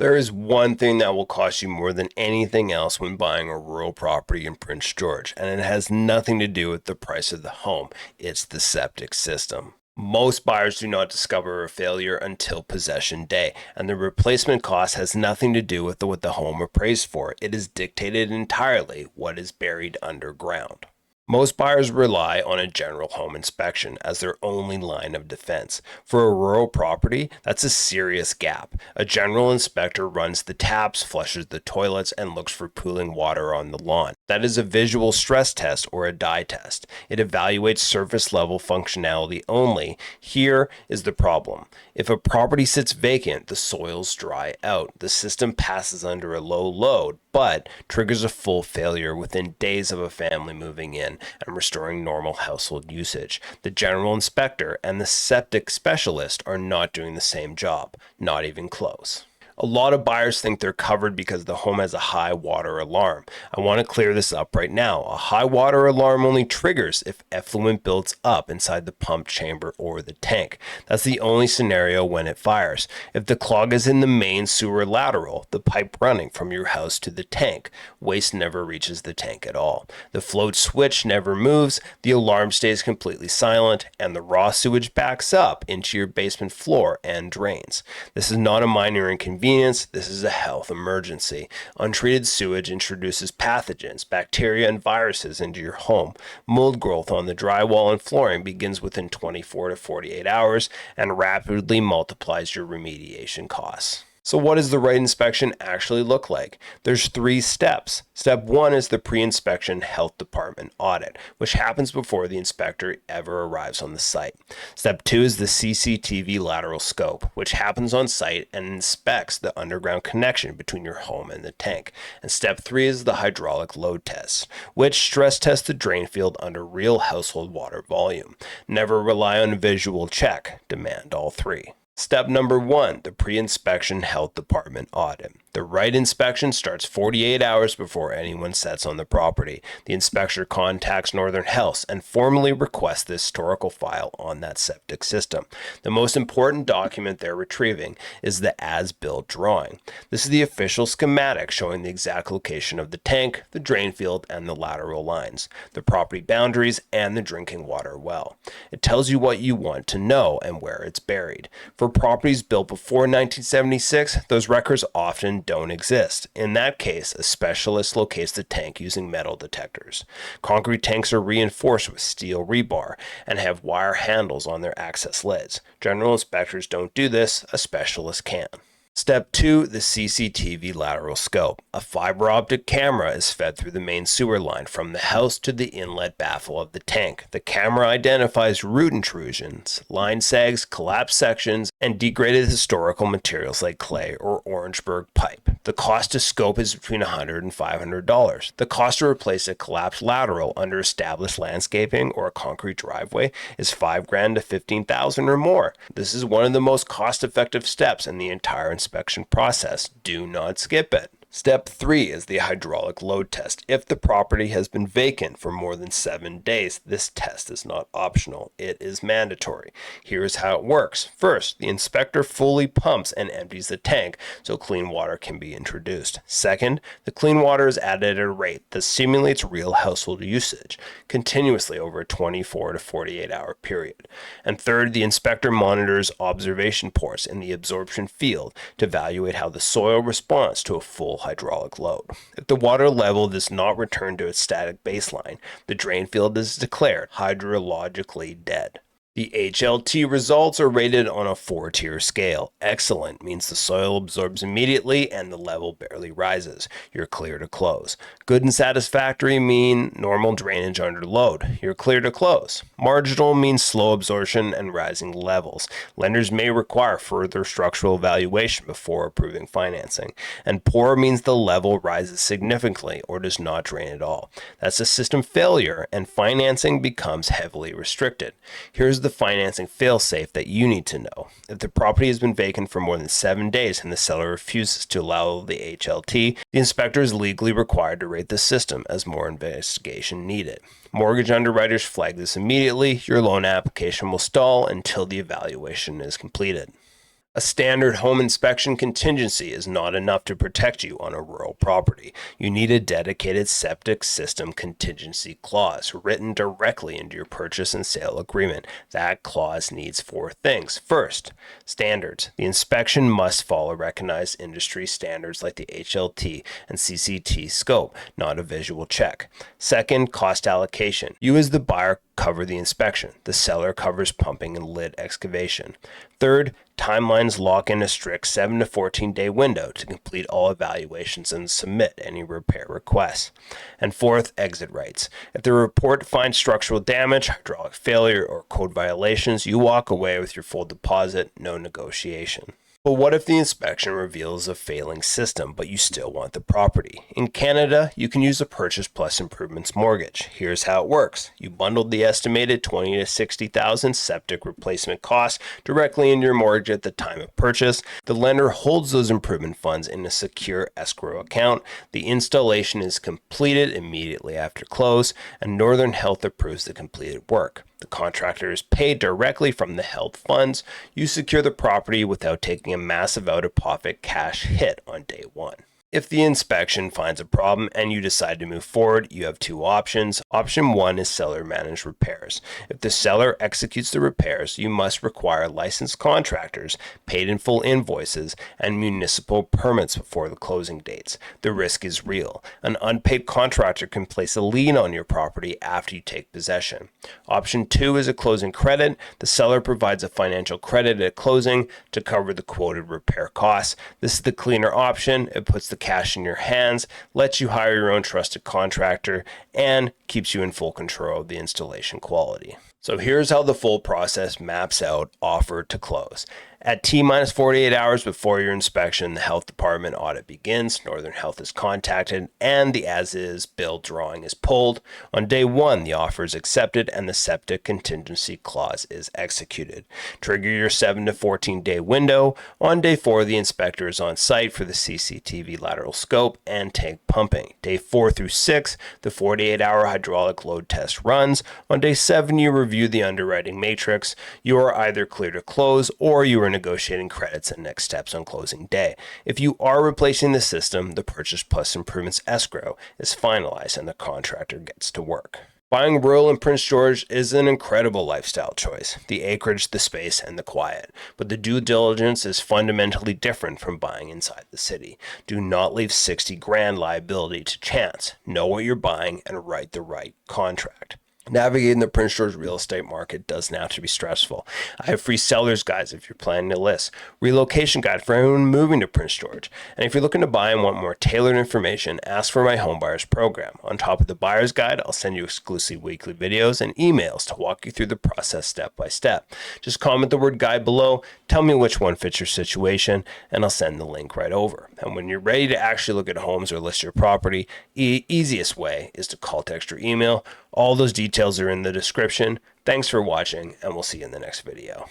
There is one thing that will cost you more than anything else when buying a rural property in Prince George, and it has nothing to do with the price of the home. It's the septic system. Most buyers do not discover a failure until possession day, and the replacement cost has nothing to do with what the home appraised for. It is dictated entirely what is buried underground. Most buyers rely on a general home inspection as their only line of defense. For a rural property, that's a serious gap. A general inspector runs the taps, flushes the toilets, and looks for pooling water on the lawn. That is a visual stress test or a dye test. It evaluates surface level functionality only. Here is the problem. If a property sits vacant, the soils dry out. The system passes under a low load, but triggers a full failure within days of a family moving in and restoring normal household usage. The general inspector and the septic specialist are not doing the same job, not even close. A lot of buyers think they're covered because the home has a high water alarm. I want to clear this up right now. A high water alarm only triggers if effluent builds up inside the pump chamber or the tank. That's the only scenario when it fires. If the clog is in the main sewer lateral, the pipe running from your house to the tank, waste never reaches the tank at all. The float switch never moves, the alarm stays completely silent, and the raw sewage backs up into your basement floor and drains. This is not a minor inconvenience. This is a health emergency. Untreated sewage introduces pathogens, bacteria, and viruses into your home. Mold growth on the drywall and flooring begins within 24 to 48 hours and rapidly multiplies your remediation costs. So what does the right inspection actually look like? There's 3 steps. Step 1 is the pre-inspection health department audit, which happens before the inspector ever arrives on the site. Step 2 is the CCTV lateral scope, which happens on site and inspects the underground connection between your home and the tank. And step 3 is the hydraulic load test, which stress tests the drain field under real household water volume. Never rely on a visual check. Demand all 3. Step number 1, the pre-inspection health department audit. The right inspection starts 48 hours before anyone sets on the property. The inspector contacts Northern Health and formally requests the historical file on that septic system. The most important document they're retrieving is the as-built drawing. This is the official schematic showing the exact location of the tank, the drain field, and the lateral lines, the property boundaries, and the drinking water well. It tells you what you want to know and where it's buried. For properties built before 1976, those records often don't exist. In that case, a specialist locates the tank using metal detectors. Concrete tanks are reinforced with steel rebar and have wire handles on their access lids. General inspectors don't do this, a specialist can. Step 2, the CCTV lateral scope. A fiber optic camera is fed through the main sewer line from the house to the inlet baffle of the tank. The camera identifies root intrusions, line sags, collapsed sections, and degraded historical materials like clay or Orangeburg pipe. The cost to scope is between $100 and $500. The cost to replace a collapsed lateral under established landscaping or a concrete driveway is $5,000 to $15,000 or more. This is one of the most cost-effective steps in the entire inspection process. Do not skip it. Step 3 is the hydraulic load test. If the property has been vacant for more than 7 days, this test is not optional. It is mandatory. Here's how it works. First, the inspector fully pumps and empties the tank so clean water can be introduced. Second, the clean water is added at a rate that simulates real household usage continuously over a 24 to 48 hour period. And third, the inspector monitors observation ports in the absorption field to evaluate how the soil responds to a full hydraulic load. If the water level does not return to its static baseline, the drain field is declared hydrologically dead. The HLT results are rated on a 4-tier scale. Excellent means the soil absorbs immediately and the level barely rises. You're clear to close. Good and satisfactory mean normal drainage under load. You're clear to close. Marginal means slow absorption and rising levels. Lenders may require further structural evaluation before approving financing. And poor means the level rises significantly or does not drain at all. That's a system failure and financing becomes heavily restricted. Here's the financing failsafe that you need to know. If the property has been vacant for more than 7 days and the seller refuses to allow the HLT, the inspector is legally required to rate the system as more investigation needed. Mortgage underwriters flag this immediately. Your loan application will stall until the evaluation is completed. A standard home inspection contingency is not enough to protect you on a rural property. You need a dedicated septic system contingency clause written directly into your purchase and sale agreement. That clause needs 4 things. First, standards. The inspection must follow recognized industry standards like the HLT and CCT scope, not a visual check. Second, cost allocation. You as the buyer cover the inspection. The seller covers pumping and lid excavation. Third, timelines lock in a strict 7 to 14 day window to complete all evaluations and submit any repair requests. And fourth, exit rights. If the report finds structural damage, hydraulic failure, or code violations, you walk away with your full deposit, no negotiation. But what if the inspection reveals a failing system, but you still want the property? In Canada, you can use a purchase plus improvements mortgage. Here's how it works. You bundled the estimated $20,000 to $60,000 septic replacement costs directly into your mortgage at the time of purchase. The lender holds those improvement funds in a secure escrow account. The installation is completed immediately after close, and Northern Health approves the completed work. The contractor is paid directly from the health funds. You secure the property without taking a massive out-of-pocket cash hit on day one. If the inspection finds a problem and you decide to move forward, you have 2 options. Option 1 is seller-managed repairs. If the seller executes the repairs, you must require licensed contractors, paid in full invoices, and municipal permits before the closing dates. The risk is real. An unpaid contractor can place a lien on your property after you take possession. Option 2 is a closing credit. The seller provides a financial credit at closing to cover the quoted repair costs. This is the cleaner option. It puts the cash in your hands, lets you hire your own trusted contractor, and keeps you in full control of the installation quality. So here's how the full process maps out offer to close. At T-minus 48 hours before your inspection, the health department audit begins, Northern Health is contacted, and the as-is bill drawing is pulled. On day 1, the offer is accepted and the septic contingency clause is executed. Trigger your 7 to 14 day window. On day 4, the inspector is on site for the CCTV lateral scope and tank pumping. Day 4 through 6, the 48-hour hydraulic load test runs. On day 7, you review the underwriting matrix. You are either clear to close or you are negotiating credits and next steps on closing day. If you are replacing the system, the purchase plus improvements escrow is finalized and the contractor gets to work. Buying rural in Prince George is an incredible lifestyle choice. The acreage, the space, and the quiet. But the due diligence is fundamentally different from buying inside the city. Do not leave $60,000 liability to chance. Know what you're buying and write the right contract. Navigating the Prince George real estate market doesn't have to be stressful. I have free seller's guides if you're planning to list, relocation guide for anyone moving to Prince George, and if you're looking to buy and want more tailored information, ask for my home buyers program. On top of the buyer's guide, I'll send you exclusive weekly videos and emails to walk you through the process step by step. Just comment the word guide below, tell me which one fits your situation, and I'll send the link right over. And when you're ready to actually look at homes or list your property, easiest way is to call, text, or email. All those details are in the description. Thanks for watching, and we'll see you in the next video.